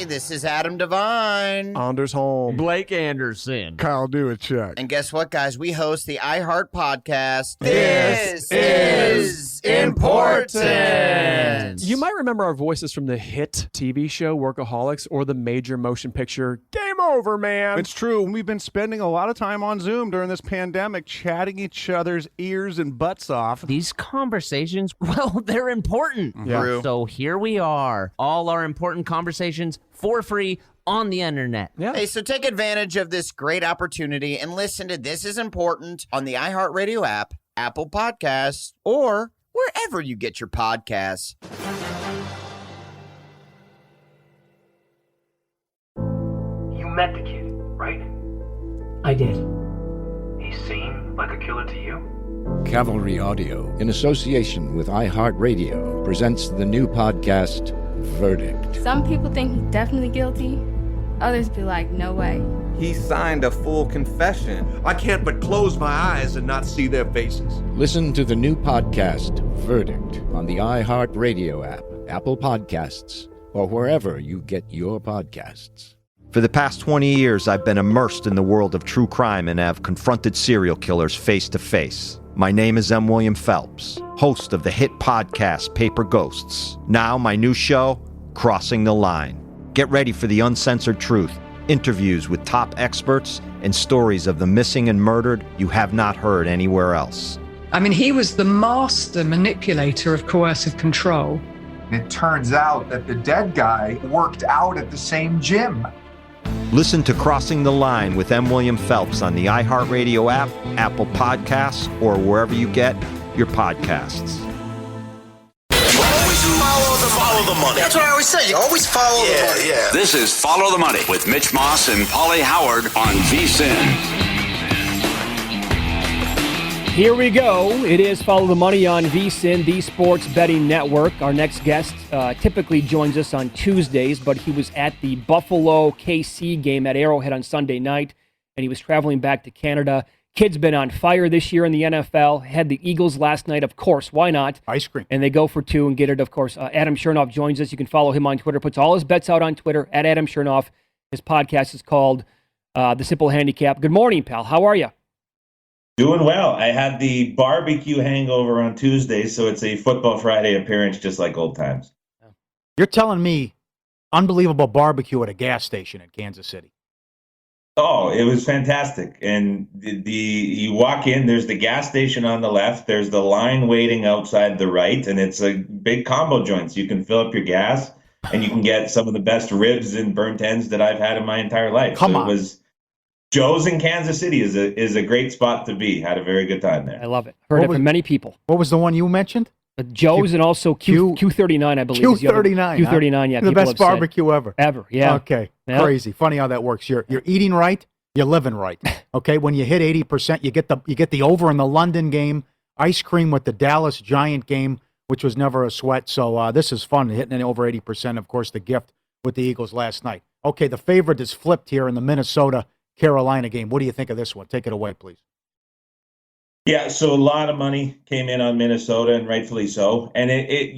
Hey, this is Adam Devine. Anders Holm. Blake Anderson. Kyle Duachek. And guess what, guys? We host the iHeart podcast. This is important. You might remember our voices from the hit TV show Workaholics or the major motion picture Game Over, Man. It's true. We've been spending a lot of time on Zoom during this pandemic, chatting each other's ears and butts off. These conversations, well, they're important. Yeah. True. So here we are, all our important conversations for free on the internet. Yeah. Hey, so take advantage of this great opportunity and listen to This Is Important on the iHeartRadio app, Apple Podcasts, or wherever you get your podcasts. You met the kid, right? I did. He seemed like a killer to you? Cavalry Audio, in association with iHeartRadio, presents the new podcast, Verdict. Some people think he's definitely guilty. Others be like, no way. He signed a full confession. I can't but close my eyes and not see their faces. Listen to the new podcast, Verdict, on the iHeartRadio app, Apple Podcasts, or wherever you get your podcasts. For the past 20 years, I've been immersed in the world of true crime and have confronted serial killers face to face. My name is M. William Phelps, host of the hit podcast Paper Ghosts. Now my new show, Crossing the Line. Get ready for the uncensored truth, interviews with top experts, and stories of the missing and murdered you have not heard anywhere else. I mean, he was the master manipulator of coercive control. It turns out that the dead guy worked out at the same gym. Listen to Crossing the Line with M. William Phelps on the iHeartRadio app, Apple Podcasts, or wherever you get your podcasts. Always follow the money. That's what I always say. You always follow the money. Yeah. This is Follow the Money with Mitch Moss and Paulie Howard on VSiN. Here we go. It is Follow the Money on VSiN, the sports betting network. Our next guest typically joins us on Tuesdays, but he was at the Buffalo KC game at Arrowhead on Sunday night, and he was traveling back to Canada. Kid's been on fire this year in the NFL. Had the Eagles last night, of course. Why not? Ice cream. And they go for two and get it, of course. Adam Chernoff joins us. You can follow him on Twitter. Puts all his bets out on Twitter, at Adam Chernoff. His podcast is called The Simple Handicap. Good morning, pal. How are you? Doing well. I had the barbecue hangover on Tuesday, so it's a Football Friday appearance just like old times. You're telling me unbelievable barbecue at a gas station in Kansas City. Oh, it was fantastic. And you walk in, there's the gas station on the left, there's the line waiting outside the right, and it's a big combo joint. So you can fill up your gas, and you can get some of the best ribs and burnt ends that I've had in my entire life. Come on. It was Joe's in Kansas City is a great spot to be. Had a very good time there. I love it. Heard it from many people. What was the one you mentioned? Joe's and also Q39, I believe. Q39. Q39, yeah. The best barbecue ever. Ever, yeah. Okay, yeah. Crazy. Funny how that works. You're eating right, you're living right. Okay, when you hit 80%, you get the over in the London game, ice cream with the Dallas Giant game, which was never a sweat. So this is fun, hitting it over 80%. Of course, the gift with the Eagles last night. Okay, the favorite is flipped here in the Minnesota-Carolina game. What do you think of this one? Take it away, please. Yeah, so a lot of money came in on Minnesota, and rightfully so. And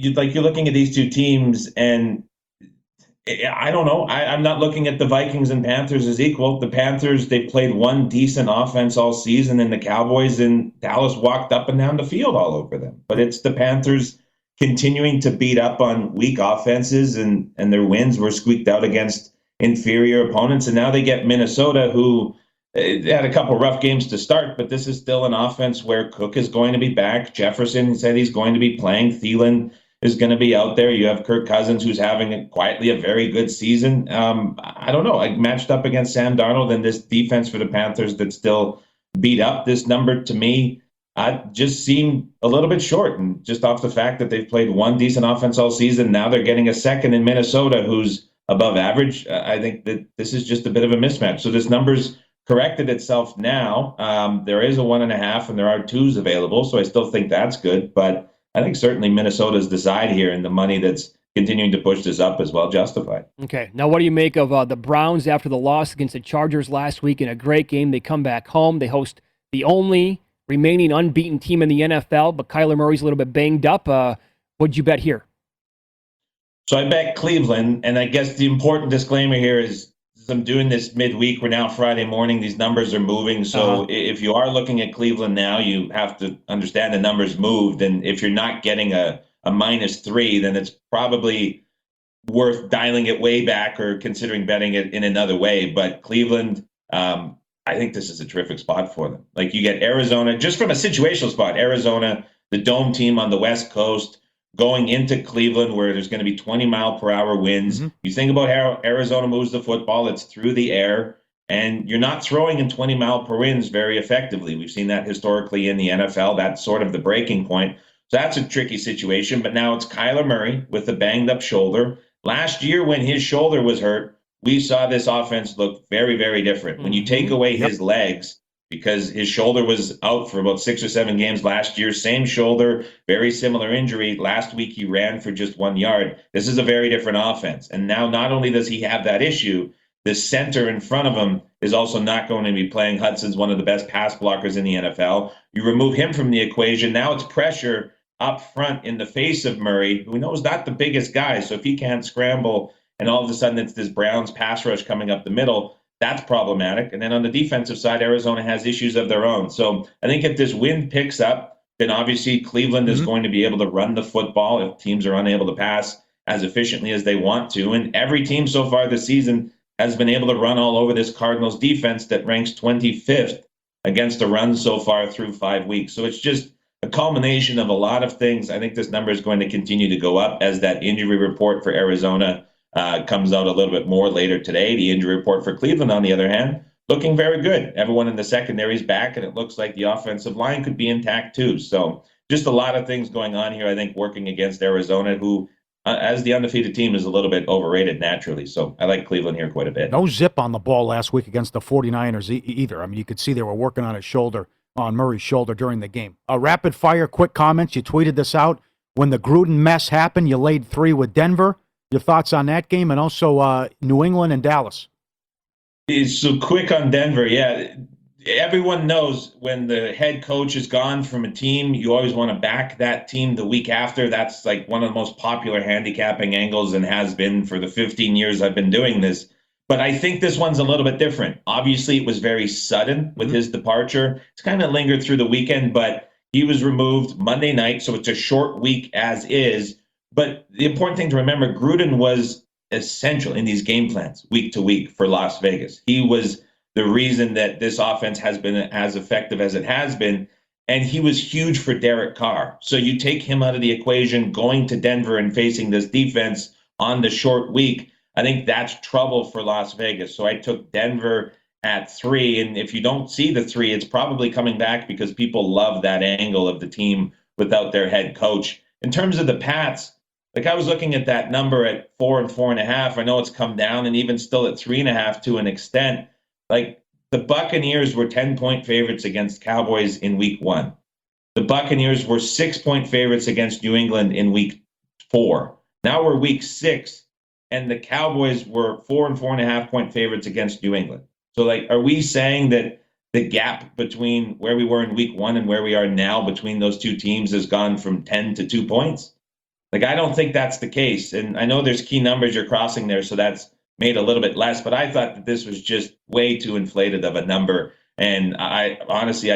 you're looking at these two teams, and I don't know. I'm not looking at the Vikings and Panthers as equal. The Panthers, they played one decent offense all season, and the Cowboys in Dallas walked up and down the field all over them. But it's the Panthers continuing to beat up on weak offenses, and their wins were squeaked out against inferior opponents. And now they get Minnesota, who had a couple rough games to start, but this is still an offense where Cook is going to be back. Jefferson said he's going to be playing. Thielen is going to be out there. You have Kirk Cousins, who's having quietly a very good season. I don't know. I matched up against Sam Darnold and this defense for the Panthers that still beat up. This number, to me, just seemed a little bit short. And just off the fact that they've played one decent offense all season, now they're getting a second in Minnesota who's above average. I think that this is just a bit of a mismatch. So this number's corrected itself now. There is a 1.5, and there are 2s available, so I still think that's good. But I think certainly Minnesota's the side here, and the money that's continuing to push this up is well justified. Okay, now what do you make of the Browns after the loss against the Chargers last week in a great game? They come back home. They host the only remaining unbeaten team in the NFL, but Kyler Murray's a little bit banged up. What'd you bet here? So I bet Cleveland, and I guess the important disclaimer here is I'm doing this midweek. We're now Friday morning. These numbers are moving. So if you are looking at Cleveland now, you have to understand the numbers moved. And if you're not getting a -3, then it's probably worth dialing it way back or considering betting it in another way. But Cleveland, I think this is a terrific spot for them. Like, you get Arizona, just from a situational spot, Arizona, the dome team on the West Coast, going into Cleveland where there's going to be 20-mile-per-hour winds. You think about how Arizona moves the football, it's through the air, and you're not throwing in 20-mile-per winds very effectively. We've seen that historically in the NFL. That's sort of the breaking point. So that's a tricky situation, but now it's Kyler Murray with a banged-up shoulder. Last year when his shoulder was hurt, we saw this offense look very, very different. When you take away his legs, because his shoulder was out for about 6 or 7 games last year. Same shoulder, very similar injury. Last week he ran for just 1 yard. This is a very different offense. And now not only does he have that issue, the center in front of him is also not going to be playing. Hudson's one of the best pass blockers in the NFL. You remove him from the equation. Now it's pressure up front in the face of Murray, who we know is not the biggest guy. So if he can't scramble and all of a sudden it's this Browns pass rush coming up the middle, that's problematic. And then on the defensive side, Arizona has issues of their own. So I think if this wind picks up, then obviously Cleveland is going to be able to run the football if teams are unable to pass as efficiently as they want to. And every team so far this season has been able to run all over this Cardinals defense that ranks 25th against the run so far through 5 weeks. So it's just a culmination of a lot of things. I think this number is going to continue to go up as that injury report for Arizona comes out a little bit more later today. The injury report for Cleveland, on the other hand, looking very good. Everyone in the secondary is back, and it looks like the offensive line could be intact too. So just a lot of things going on here, I think, working against Arizona, who, as the undefeated team, is a little bit overrated naturally. So I like Cleveland here quite a bit. No zip on the ball last week against the 49ers either. I mean, you could see they were working on Murray's shoulder during the game. Rapid fire, quick comments. You tweeted this out. When the Gruden mess happened, you laid 3 with Denver. Your thoughts on that game, and also New England and Dallas? So quick on Denver, yeah. Everyone knows when the head coach is gone from a team, you always want to back that team the week after. That's like one of the most popular handicapping angles and has been for the 15 years I've been doing this. But I think this one's a little bit different. Obviously, it was very sudden with his departure. It's kind of lingered through the weekend, but he was removed Monday night, so it's a short week as is. But the important thing to remember, Gruden was essential in these game plans week to week for Las Vegas. He was the reason that this offense has been as effective as it has been, and he was huge for Derek Carr. So you take him out of the equation, going to Denver and facing this defense on the short week, I think that's trouble for Las Vegas. So I took Denver at 3, and if you don't see the 3, it's probably coming back because people love that angle of the team without their head coach. In terms of the Pats, like, I was looking at that number at 4 and 4.5. I know it's come down, and even still at 3.5 to an extent. Like, the Buccaneers were 10-point favorites against Cowboys in week 1. The Buccaneers were 6-point favorites against New England in week 4. Now we're week 6, and the Cowboys were 4 and 4.5-point favorites against New England. So, like, are we saying that the gap between where we were in week 1 and where we are now between those two teams has gone from 10 to 2 points? Like, I don't think that's the case. And I know there's key numbers you're crossing there, so that's made a little bit less. But I thought that this was just way too inflated of a number. And I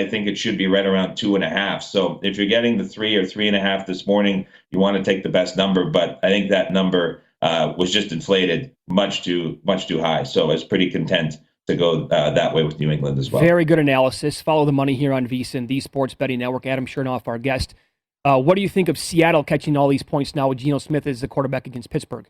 think it should be right around 2.5. So if you're getting the 3 or 3.5 this morning, you want to take the best number. But I think that number was just inflated much too high. So I was pretty content to go that way with New England as well. Very good analysis. Follow the money here on VSiN, the Sports Betting Network. Adam Chernoff, our guest. What do you think of Seattle catching all these points now with Geno Smith as the quarterback against Pittsburgh?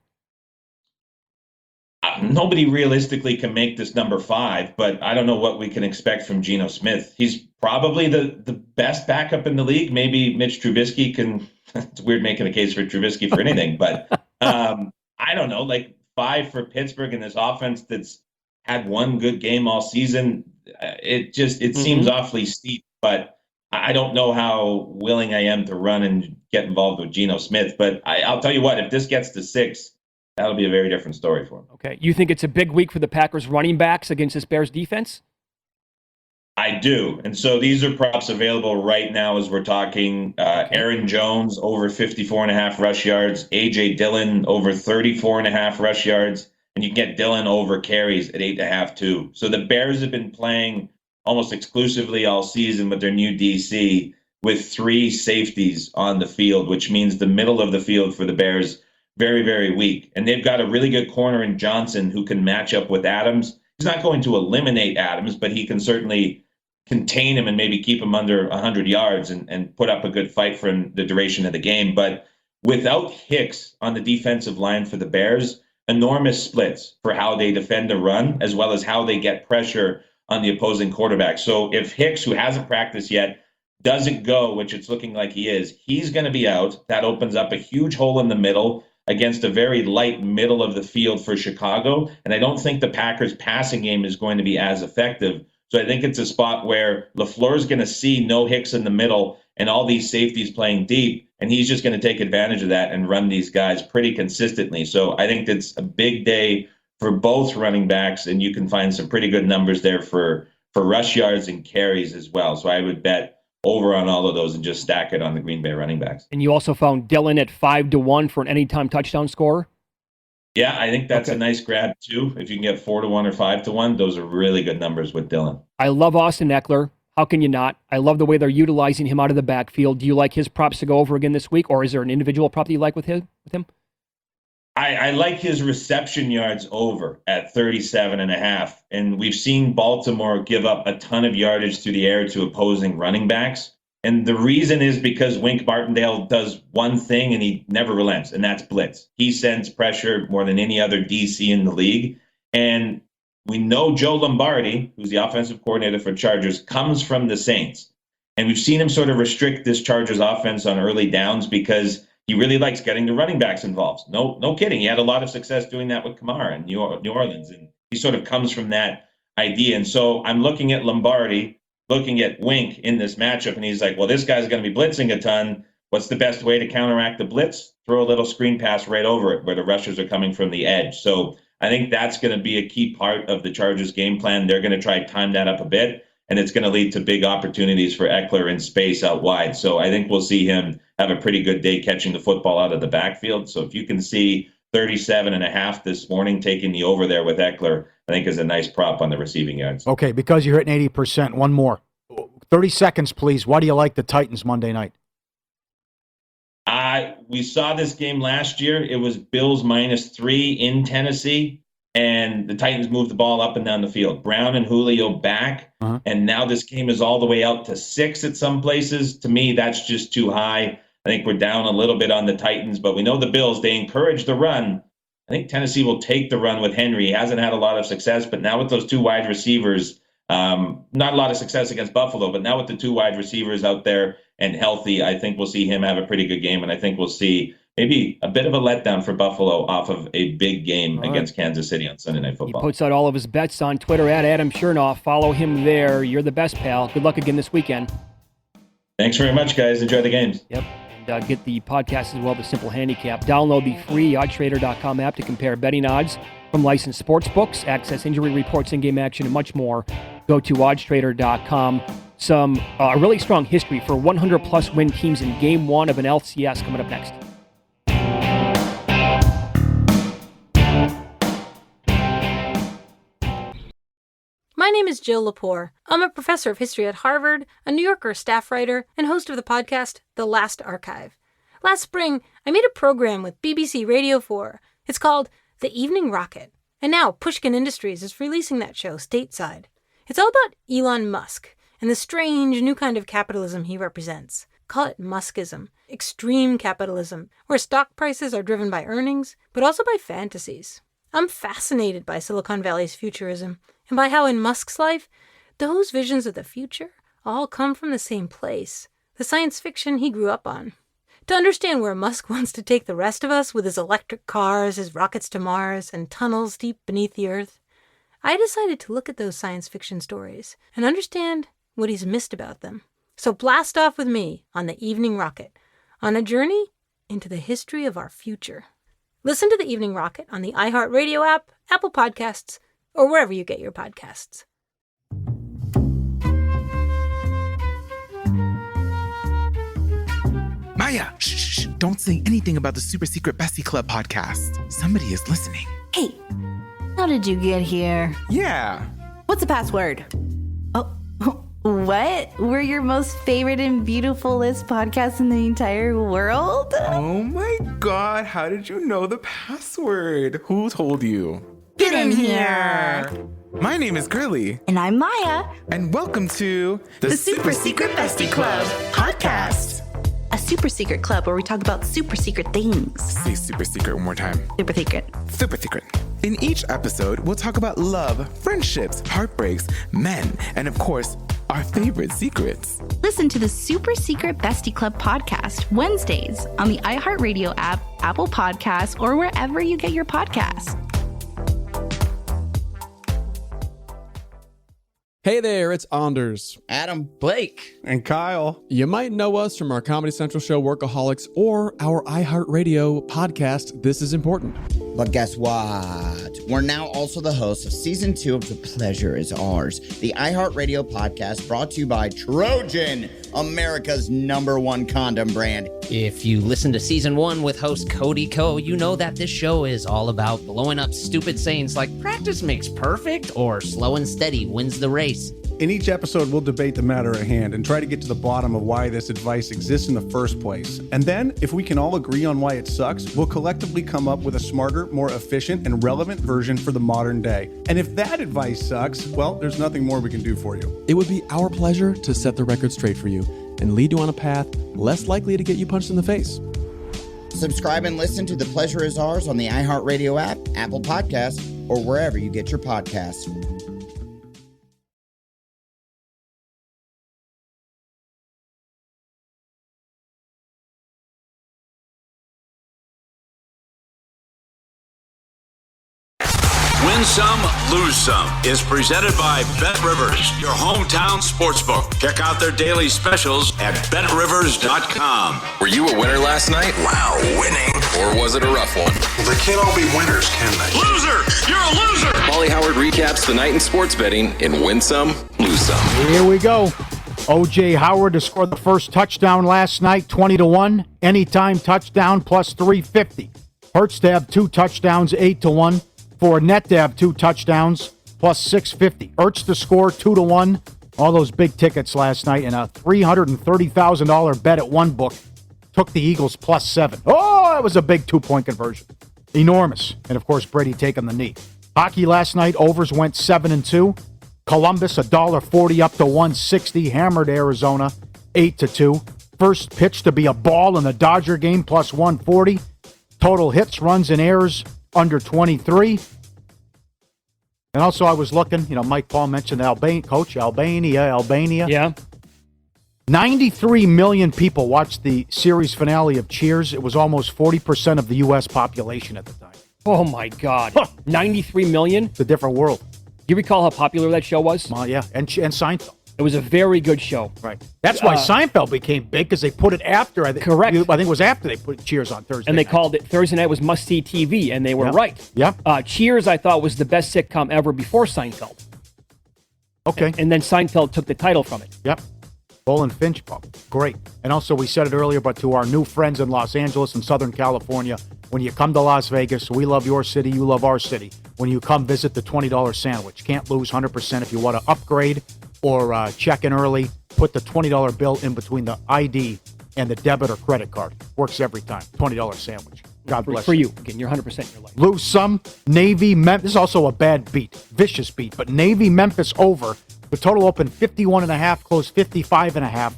Nobody realistically can make this number 5, but I don't know what we can expect from Geno Smith. He's probably the best backup in the league. Maybe Mitch Trubisky can. It's weird making a case for Trubisky for anything, but I don't know. Like, 5 for Pittsburgh in this offense that's had one good game all season. It seems awfully steep, but I don't know how willing I am to run and get involved with Geno Smith, but I'll tell you what, if this gets to 6, that'll be a very different story for him. Okay. You think it's a big week for the Packers running backs against this Bears defense? I do. And so these are props available right now as we're talking. Aaron Jones over 54.5 rush yards, A.J. Dillon over 34.5 rush yards, and you can get Dillon over carries at 8.5 too. So the Bears have been playing almost exclusively all season with their new DC with 3 safeties on the field, which means the middle of the field for the Bears very, very weak. And they've got a really good corner in Johnson who can match up with Adams. He's not going to eliminate Adams, but he can certainly contain him and maybe keep him under 100 yards and put up a good fight for him the duration of the game. But without Hicks on the defensive line for the Bears, enormous splits for how they defend a run, as well as how they get pressure on the opposing quarterback. So if Hicks, who hasn't practiced yet, doesn't go, which it's looking like he is, he's going to be out. That opens up a huge hole in the middle against a very light middle of the field for Chicago. And I don't think the Packers' passing game is going to be as effective. So I think it's a spot where LaFleur is going to see no Hicks in the middle and all these safeties playing deep, and he's just going to take advantage of that and run these guys pretty consistently. So I think it's a big day for both running backs, and you can find some pretty good numbers there for rush yards and carries as well. So I would bet over on all of those and just stack it on the Green Bay running backs. And you also found Dillon at 5-1 for an anytime touchdown scorer? Yeah, I think that's a nice grab too. If you can get 4-1 or 5-1, those are really good numbers with Dillon. I love Austin Eckler. How can you not? I love the way they're utilizing him out of the backfield. Do you like his props to go over again this week, or is there an individual prop that you like with him? I like his reception yards over at 37.5. And we've seen Baltimore give up a ton of yardage through the air to opposing running backs. And the reason is because Wink Martindale does one thing and he never relents, and that's blitz. He sends pressure more than any other DC in the league. And we know Joe Lombardi, who's the offensive coordinator for Chargers, comes from the Saints. And we've seen him sort of restrict this Chargers offense on early downs because he really likes getting the running backs involved. No kidding. He had a lot of success doing that with Kamara in New Orleans. And he sort of comes from that idea. And so I'm looking at Lombardi, looking at Wink in this matchup, and he's like, well, this guy's going to be blitzing a ton. What's the best way to counteract the blitz? Throw a little screen pass right over it where the rushers are coming from the edge. So I think that's going to be a key part of the Chargers game plan. They're going to try to time that up a bit, and it's going to lead to big opportunities for Eckler in space out wide. So I think we'll see him have a pretty good day catching the football out of the backfield. So if you can see 37.5 this morning, taking the over there with Eckler, I think is a nice prop on the receiving yards. Okay, because you're hitting 80%, one more. 30 seconds, please. Why do you like the Titans Monday night? We saw this game last year. It was Bills -3 in Tennessee, and the Titans moved the ball up and down the field. Brown and Julio back, and now this game is all the way out to 6 at some places. To me, that's just too high. I think we're down a little bit on the Titans, but we know the Bills, they encourage the run. I think Tennessee will take the run with Henry. He hasn't had a lot of success, but now with those 2 wide receivers, not a lot of success against Buffalo, but now with the 2 wide receivers out there and healthy, I think we'll see him have a pretty good game, and I think we'll see maybe a bit of a letdown for Buffalo off of a big game against Kansas City on Sunday Night Football. He puts out all of his bets on Twitter at Adam Chernoff. Follow him there. You're the best, pal. Good luck again this weekend. Thanks very much, guys. Enjoy the games. Yep. And get the podcast as well, The Simple Handicap. Download the free oddstrader.com app to compare betting odds from licensed sports books, access injury reports, in-game action, and much more. Go to oddstrader.com. Some really strong history for 100-plus win teams in Game 1 of an LCS coming up next. My name is Jill Lepore. I'm a professor of history at Harvard, a New Yorker staff writer, and host of the podcast, The Last Archive. Last spring, I made a program with BBC Radio 4. It's called The Evening Rocket, and now Pushkin Industries is releasing that show stateside. It's all about Elon Musk and the strange new kind of capitalism he represents. Call it Muskism, extreme capitalism, where stock prices are driven by earnings, but also by fantasies. I'm fascinated by Silicon Valley's futurism, and by how in Musk's life, those visions of the future all come from the same place, the science fiction he grew up on. To understand where Musk wants to take the rest of us with his electric cars, his rockets to Mars, and tunnels deep beneath the Earth, I decided to look at those science fiction stories and understand what he's missed about them. So blast off with me on the Evening Rocket, on a journey into the history of our future. Listen to the Evening Rocket on the iHeartRadio app, Apple Podcasts, or wherever you get your podcasts. Maya, shh, don't say anything about the Super Secret Bestie Club podcast. Somebody is listening. Hey, how did you get here? Yeah. What's the password? Oh, what? We're your most favorite and beautifulest podcast in the entire world? Oh my God, how did you know the password? Who told you? Get in here. My name is Grilly. And I'm Maya. And welcome to the Super Secret Bestie Club podcast. A super secret club where we talk about super secret things. Say super secret one more time. Super secret. Super secret. In each episode, we'll talk about love, friendships, heartbreaks, men, and of course, our favorite secrets. Listen to the Super Secret Bestie Club podcast Wednesdays on the iHeartRadio app, Apple Podcasts, or wherever you get your podcasts. Hey there, it's Anders, Adam, Blake, and Kyle. You might know us from our Comedy Central show Workaholics or our iHeartRadio podcast, This Is Important. But guess what? We're now also the hosts of Season 2 of The Pleasure Is Ours, the iHeartRadio podcast brought to you by Trojan, America's #1 condom brand. If you listen to Season 1 with host Cody Ko, you know that this show is all about blowing up stupid sayings like practice makes perfect or slow and steady wins the race. In each episode, we'll debate the matter at hand and try to get to the bottom of why this advice exists in the first place. And then, if we can all agree on why it sucks, we'll collectively come up with a smarter, more efficient, and relevant version for the modern day. And if that advice sucks, well, there's nothing more we can do for you. It would be our pleasure to set the record straight for you and lead you on a path less likely to get you punched in the face. Subscribe and listen to The Pleasure Is Ours on the iHeartRadio app, Apple Podcasts, or wherever you get your podcasts. Win Some, Lose Some is presented by Bet Rivers, your hometown sportsbook. Check out their daily specials at betrivers.com. Were you a winner last night? Wow, winning. Or was it a rough one? Well, they can't all be winners, can they? Loser! You're a loser! Paulie Howard recaps the night in sports betting in Win Some, Lose Some. Here we go. O.J. Howard to score the first touchdown last night, 20-1. Anytime touchdown plus 350. Hurts to have 2 touchdowns, 8-1. Fournette to have 2 touchdowns, plus 650. Ertz to score 2-1. All those big tickets last night, and a $330,000 bet at one book took the Eagles plus 7. Oh, that was a big 2-point conversion. Enormous. And, of course, Brady taking the knee. Hockey last night, overs went 7-2. Columbus, $1.40 up to 160. Hammered Arizona, 8-2. First pitch to be a ball in the Dodger game, plus 140. Total hits, runs, and errors, under 23. And also I was looking, Mike Paul mentioned Albania. Yeah. 93 million people watched the series finale of Cheers. It was almost 40% of the U.S. population at the time. Oh, my God. 93 million? It's a different world. Do you recall how popular that show was? Yeah, and Seinfeld. It was a very good show. Right. That's why Seinfeld became big, because they put it after. Correct. I think it was after they put Cheers on Thursday And they night. called it Thursday night was must-see TV, and they were right. Yep. Cheers, I thought, was the best sitcom ever before Seinfeld. Okay. And then Seinfeld took the title from it. Yep. Bull and Finch Pub. Great. And also, we said it earlier, but to our new friends in Los Angeles and Southern California, when you come to Las Vegas, we love your city, you love our city. When you come visit the $20 sandwich, can't lose 100% if you want to upgrade or check in early, put the $20 bill in between the ID and the debit or credit card. Works every time. $20 sandwich. God bless for you. Again, you're 100% in your life. Lose some. Navy, Memphis. This is also a bad beat. Vicious beat. But Navy, Memphis over. The total open 51.5, closed 55.5.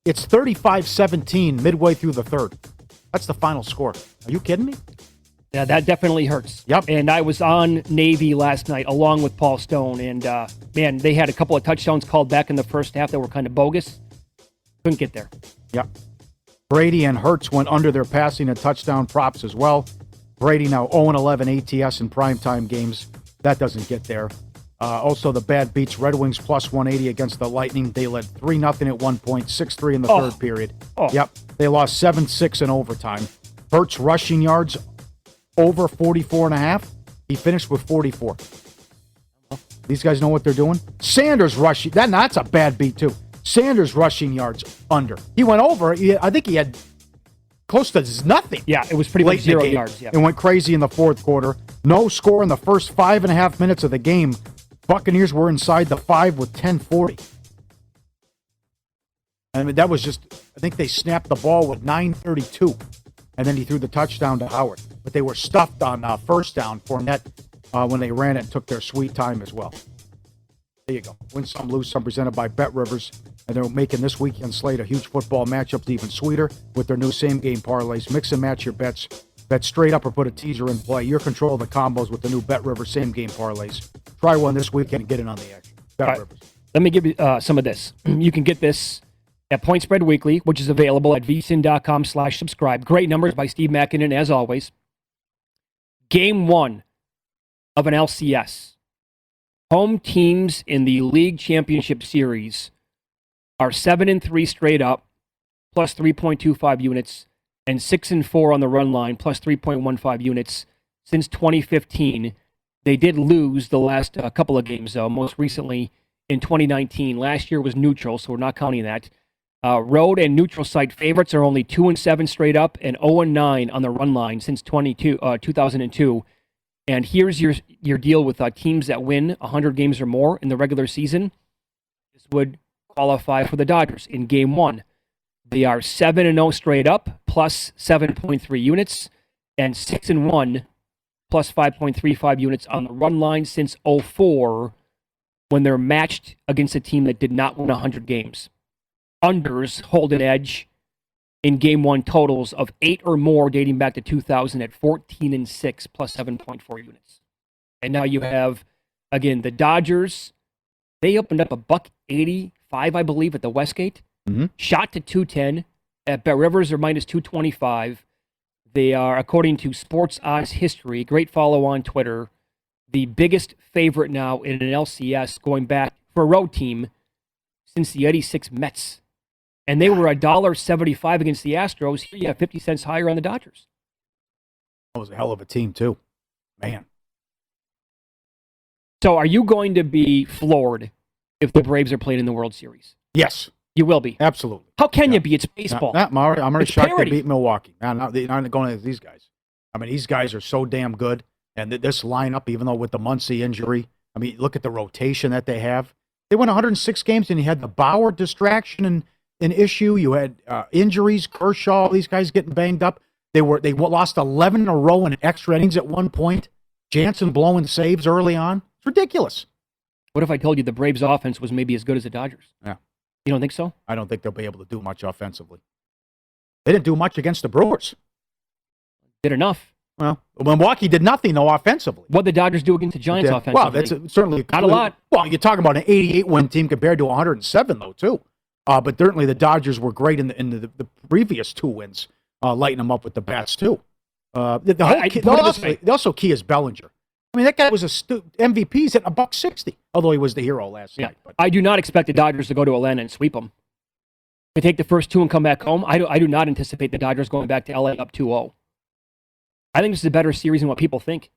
It's 35-17 midway through the third. That's the final score. Are you kidding me? Yeah, that definitely hurts. Yep. And I was on Navy last night along with Paul Stone, and man, they had a couple of touchdowns called back in the first half that were kind of bogus. Couldn't get there. Yep. Brady and Hurts went under their passing and touchdown props as well. Brady now 0-11 ATS in primetime games. That doesn't get there. Also, the bad beats. Red Wings plus 180 against the Lightning. They led 3-0 at one point, 6-3 in the third period. Yep. They lost 7-6 in overtime. Hurts rushing yards over 44.5. He finished with 44. These guys know what they're doing. Sanders rushing. That's a bad beat, too. Sanders rushing yards under. He went over. I think he had close to nothing. Yeah, it was pretty much 0 yards. Yeah. It went crazy in the fourth quarter. No score in the first 5.5 minutes of the game. Buccaneers were inside the 5 with 10:40. I mean, that was just, I think they snapped the ball with 9:32, and then he threw the touchdown to Howard. But they were stuffed on first down. Fournette, when they ran it, took their sweet time as well. There you go. Win some, lose some, presented by Bet Rivers. And they're making this weekend slate a huge football matchup even sweeter with their new same-game parlays. Mix and match your bets. Bet straight up or put a teaser in play. Your control of the combos with the new Bet Rivers same-game parlays. Try one this weekend and get in on the action. Bet Rivers. Let me give you some of this. You can get this at Point Spread Weekly, which is available at vsin.com/subscribe. Great numbers by Steve Makinen, as always. Game 1 of an LCS. Home teams in the League Championship Series are 7-3 straight up, plus 3.25 units, and 6-4 on the run line, plus 3.15 units since 2015. They did lose the last couple of games, though, most recently in 2019. Last year was neutral, so we're not counting that. Road and neutral site favorites are only 2-7 straight up and 0-9 on the run line since 2002. And here's your deal with teams that win 100 games or more in the regular season. This would qualify for the Dodgers in Game 1. They are 7-0 straight up, plus 7.3 units, and 6-1, plus 5.35 units on the run line since 2004, when they're matched against a team that did not win 100 games. Unders hold an edge in Game 1 totals of 8 or more dating back to 2000 at 14-6, plus 7.4 units. And now you have, again, the Dodgers. They opened up $1.85, I believe, at the Westgate. Mm-hmm. Shot to 210. At Bet Rivers, they're minus 225. They are, according to Sports Odds History, great follow on Twitter, the biggest favorite now in an LCS going back for a road team since the 86 Mets. And they were $1.75 against the Astros. Here you have 50 cents higher on the Dodgers. That was a hell of a team, too. Man. So are you going to be floored if the Braves are playing in the World Series? Yes. You will be. Absolutely. How can you be? It's baseball. I'm already shocked parity. they beat Milwaukee. They're not going against these guys. I mean, these guys are so damn good. And this lineup, even though with the Muncy injury, I mean, look at the rotation that they have. They won 106 games, and you had the Bauer distraction and an issue. You had injuries, Kershaw, these guys getting banged up. They lost 11 in a row in extra innings at one point. Jansen blowing saves early on. It's ridiculous. What if I told you the Braves' offense was maybe as good as the Dodgers? Yeah. You don't think so? I don't think they'll be able to do much offensively. They didn't do much against the Brewers. Did enough. Well, Milwaukee did nothing, though, offensively. What did the Dodgers do against the Giants offensively? Well, that's certainly not a lot. Well, you're talking about an 88-win team compared to 107, though, too. But certainly the Dodgers were great in the previous 2 wins, lighting them up with the bats, too. They also key is Bellinger. I mean, that guy was MVP. He's at $1.60, although he was the hero last night. But. I do not expect the Dodgers to go to Atlanta and sweep them. They take the first 2 and come back home. I do not anticipate the Dodgers going back to LA up 2-0. I think this is a better series than what people think.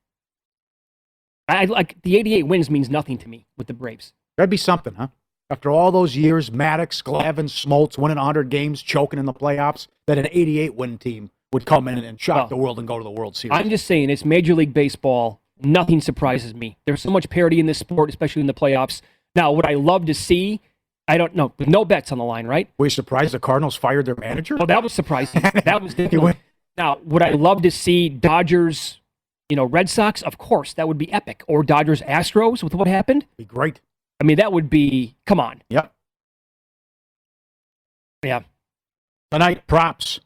I like the 88 wins means nothing to me with the Braves. That'd be something, huh? After all those years, Maddox, Glavine, Smoltz winning 100 games, choking in the playoffs, that an 88-win team would come in and shock the world and go to the World Series. I'm just saying, it's Major League Baseball. Nothing surprises me. There's so much parity in this sport, especially in the playoffs. Now, would I love to see? I don't know. With no bets on the line, right? Were you surprised the Cardinals fired their manager? Well, that was surprising. That was different. Now, would I love to see Dodgers, Red Sox? Of course, that would be epic. Or Dodgers Astros with what happened? Be great. I mean, that would be, come on. Yep. Yeah. Tonight, props.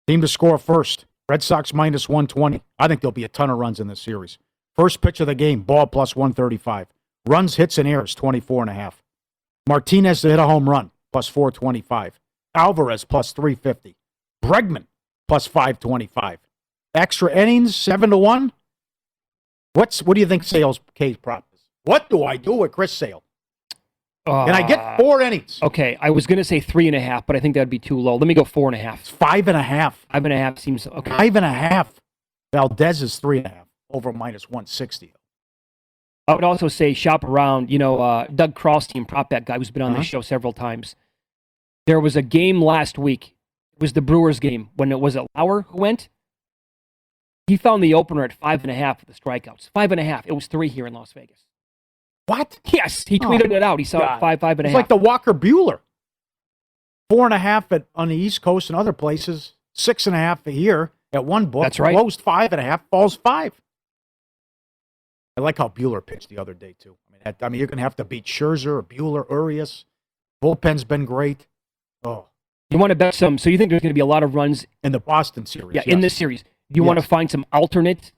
Team to score first. Red Sox minus 120. I think there'll be a ton of runs in this series. First pitch of the game, ball plus 135. Runs, hits, and errors, 24.5. Martinez to hit a home run, plus 425. Alvarez, plus 350. Bregman, plus 525. Extra innings, 7-1. What do you think Sale's K's prop is? What do I do with Chris Sale? Can I get 4 innings? Okay, I was going to say 3.5, but I think that would be too low. Let me go 4.5. It's 5.5. 5.5 seems okay. 5.5. Valdez is 3.5 over minus 160. I would also say shop around. Doug Kralstein, prop bet guy, who's been on this show several times. There was a game last week. It was the Brewers game when it was Lauer who went. He found the opener at 5.5 for the strikeouts. 5.5. It was 3 here in Las Vegas. What? Yes, he tweeted it out. He saw it 5.5. It's like the Walker Buehler. 4.5 on the East Coast and other places. 6.5 here at one book. That's right. Closed 5.5, falls 5. I like how Buehler pitched the other day, too. I mean, you're going to have to beat Scherzer or Buehler, Urias. Bullpen's been great. Oh. You want to bet some, so you think there's going to be a lot of runs in the Boston series. Yeah, in this series. You want to find some alternate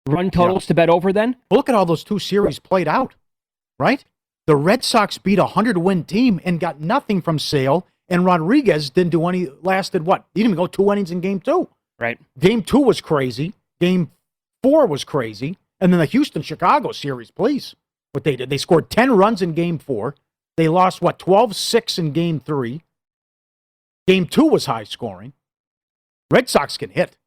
run totals to bet over then? Well, look at how those 2 series played out, right? The Red Sox beat a 100-win team and got nothing from Sale, and Rodriguez didn't do any, lasted what? He didn't even go 2 innings in Game 2. Right. Game 2 was crazy. Game 4 was crazy. And then the Houston-Chicago series, please. What they did, they scored 10 runs in Game 4. They lost, 12-6 in Game 3. Game 2 was high scoring. Red Sox can hit.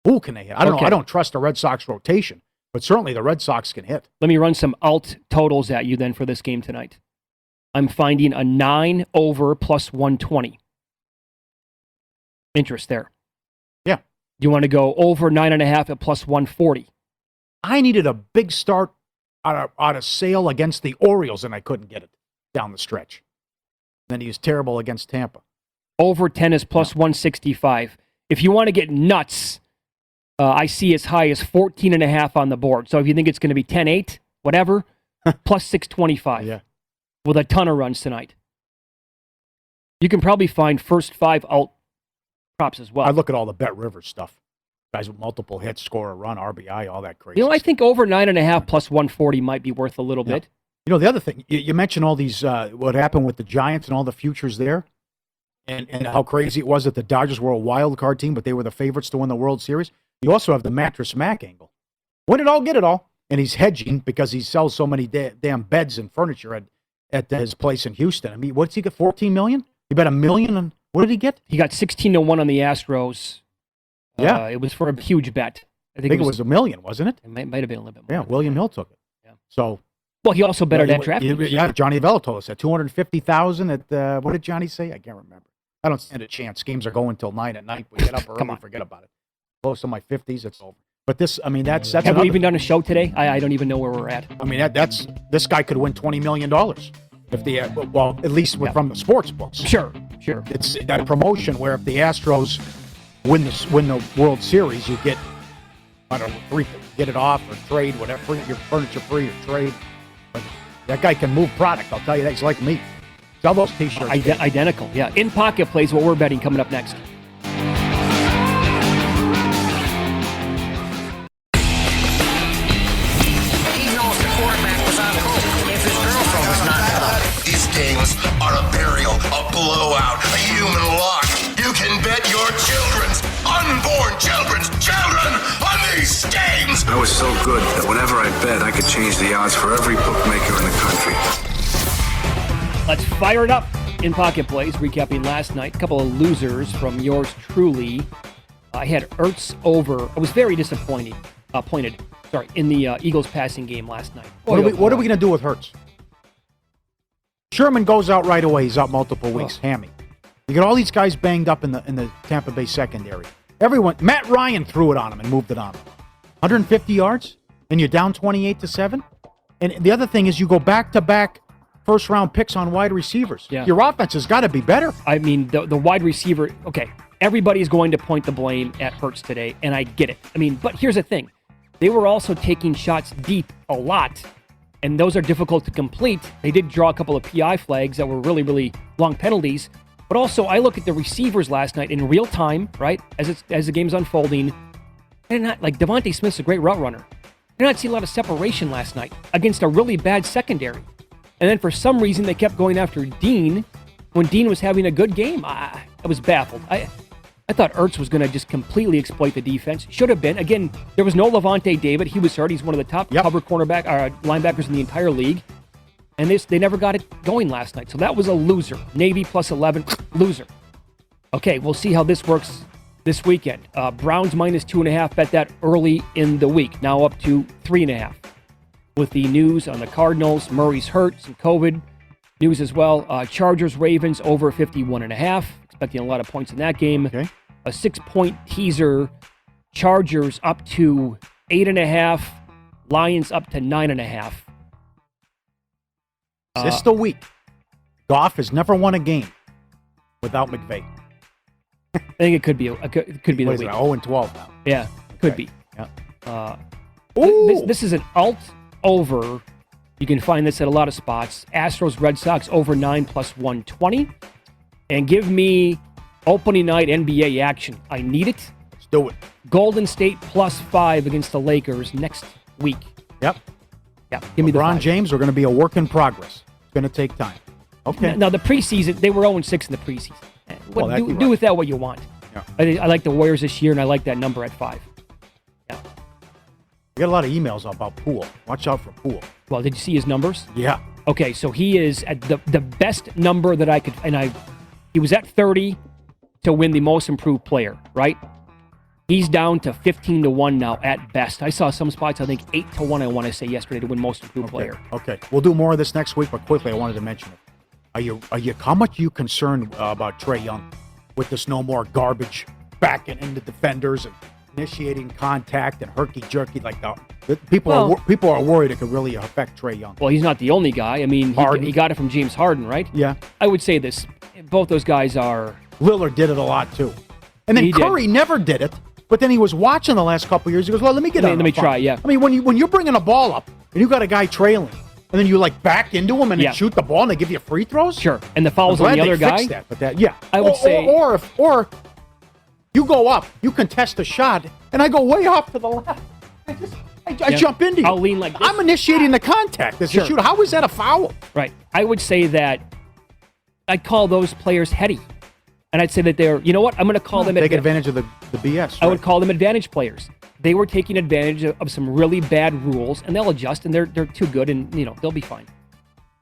Who can they hit? I don't know. I don't trust the Red Sox rotation, but certainly the Red Sox can hit. Let me run some alt totals at you then for this game tonight. I'm finding a 9 over plus 120. Interest there. Yeah. You want to go over 9.5 at plus 140. I needed a big start out of Sale against the Orioles, and I couldn't get it down the stretch. Then he was terrible against Tampa. Over 10 is plus 165. If you want to get nuts, I see as high as 14.5 on the board. So if you think it's going to be 10-8, whatever, plus 625. Yeah. With a ton of runs tonight. You can probably find first 5 alt props as well. I look at all the Bet Rivers stuff. Guys with multiple hits, score a run, RBI, all that crazy. I think over 9.5 plus 140 might be worth a little bit. The other thing, you mentioned all these, what happened with the Giants and all the futures there, and how crazy it was that the Dodgers were a wild card team, but they were the favorites to win the World Series. You also have the Mattress Mac angle. Win it all, get it all. And he's hedging because he sells so many damn beds and furniture at his place in Houston. I mean, what's he get, $14 million? He bet $1 million, and what did he get? He got 16-1 on the Astros. Yeah. It was for a huge bet. I think it was $1 million, wasn't it? It might have been a little bit more. Yeah, William Hill took it. Yeah. So. Well, he also betted that draft. Yeah, Johnny Vella told us that $250,000 at what did Johnny say? I can't remember. I don't stand a chance. Games are going till 9 at night. We get up early, forget about it. Close to my 50s, it's over. But this, I mean, that's. Have we even done a show today? I don't even know where we're at. I mean, this guy could win $20 million if the at least from the sports books. Sure. It's that promotion where if the Astros win the World Series, you get, I don't know, 3 things. Get it off or trade, whatever, your furniture free or trade. But that guy can move product, I'll tell you that. He's like me. Sell those T-shirts. Identical, yeah. In Pocket plays what we're betting coming up next. These games are a burial, a blowout, a human lock. You can bet your unborn children's children on these games. I was so good that whenever I bet, I could change the odds for every bookmaker in the country. Let's fire it up. In Pocket Plays, recapping last night, a couple of losers from yours truly. I had Ertz over. I was very disappointed. In the Eagles passing game last night. What are we going to do with Hurts? Sherman goes out right away. He's out multiple weeks. Hammy. You got all these guys banged up in the Tampa Bay secondary. Everyone. Matt Ryan threw it on him and moved it on him. 150 yards, and you're down 28-7. And the other thing is, you go back-to-back first-round picks on wide receivers. Yeah. Your offense has got to be better. I mean, the wide receiver. Okay, everybody's going to point the blame at Hurts today, and I get it. I mean, but here's the thing. They were also taking shots deep a lot, and those are difficult to complete. They did draw a couple of PI flags that were really, really long penalties. But also, I look at the receivers last night in real time, right, as the game's unfolding. They're not, like, Devontae Smith's a great route runner. Did not see a lot of separation last night against a really bad secondary. And then for some reason, they kept going after Dean when Dean was having a good game. I was baffled. I thought Ertz was going to just completely exploit the defense. Should have been. Again, there was no Levante David. He was hurt. He's one of the top cover linebackers in the entire league. And they never got it going last night. So that was a loser. Navy plus 11, loser. Okay, we'll see how this works this weekend. Browns minus 2.5. Bet that early in the week. Now up to 3.5. with the news on the Cardinals. Murray's hurt, some COVID news as well. Chargers, Ravens over 51.5. Expecting a lot of points in that game. Okay. A 6-point teaser. Chargers up to 8.5. Lions up to 9.5. This the week. Goff has never won a game without McVay. I think it could be the week. 0-12 now. Yeah, could be. Yeah. This is an alt over. You can find this at a lot of spots. Astros, Red Sox over 9 plus 120. And give me opening night NBA action. I need it. Let's do it. Golden State plus 5 against the Lakers next week. Yep. Yeah. Give me the LeBron 5. James are going to be a work in progress. It's going to take time. Okay. Now, the preseason, they were 0-6 in the preseason. Do with that what you want. Yeah. I like the Warriors this year, and I like that number at 5. We got a lot of emails about Poole. Watch out for Poole. Well, did you see his numbers? Yeah. Okay, so he is at the best number that I could, he was at 30 to win the most improved player, right? He's down to 15-1 now at best. I saw some spots, I think 8-1, I want to say yesterday, to win most improved player. Okay. We'll do more of this next week, but quickly, I wanted to mention it. How much are you concerned about Trae Young with this no more garbage backing into defenders and initiating contact and herky-jerky like that? People are worried it could really affect Trae Young. Well, he's not the only guy. I mean, he got it from James Harden, right? Yeah. I would say this. Both those guys are... Lillard did it a lot, too. And then Curry never did it, but then he was watching the last couple of years. He goes, well, let me get Let me try, yeah. I mean, when you're bringing a ball up and you got a guy trailing, and then you back into him and then shoot the ball and they give you free throws? Sure. And the foul's on the other guy? I would say... Or you go up, you contest a shot, and I go way off to the left. I jump into you. I'll lean like this. I'm initiating the contact as a shooter. How is that a foul? Right. I would say that I'd call those players heady. And I'd say that they're, you know what? I'm going to call them... Take advantage of the BS. Right? I would call them advantage players. They were taking advantage of some really bad rules, and they'll adjust, and they're too good, and they'll be fine.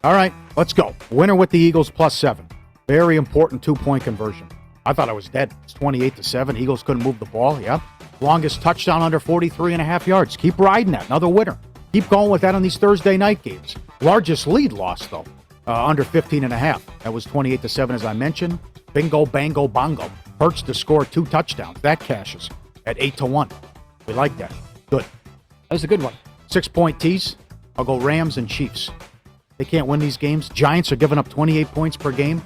All right, let's go. Winner with the Eagles plus 7. Very important 2-point conversion. I thought I was dead. It's 28-7. Eagles couldn't move the ball. Yeah. Longest touchdown under 43.5 yards. Keep riding that. Another winner. Keep going with that on these Thursday night games. Largest lead loss, though, under 15.5. That was 28-7, as I mentioned. Bingo, bango, bongo. Hurts to score 2 touchdowns. That cashes at 8-1. We like that. Good. That was a good one. 6-point tease. I'll go Rams and Chiefs. They can't win these games. Giants are giving up 28 points per game.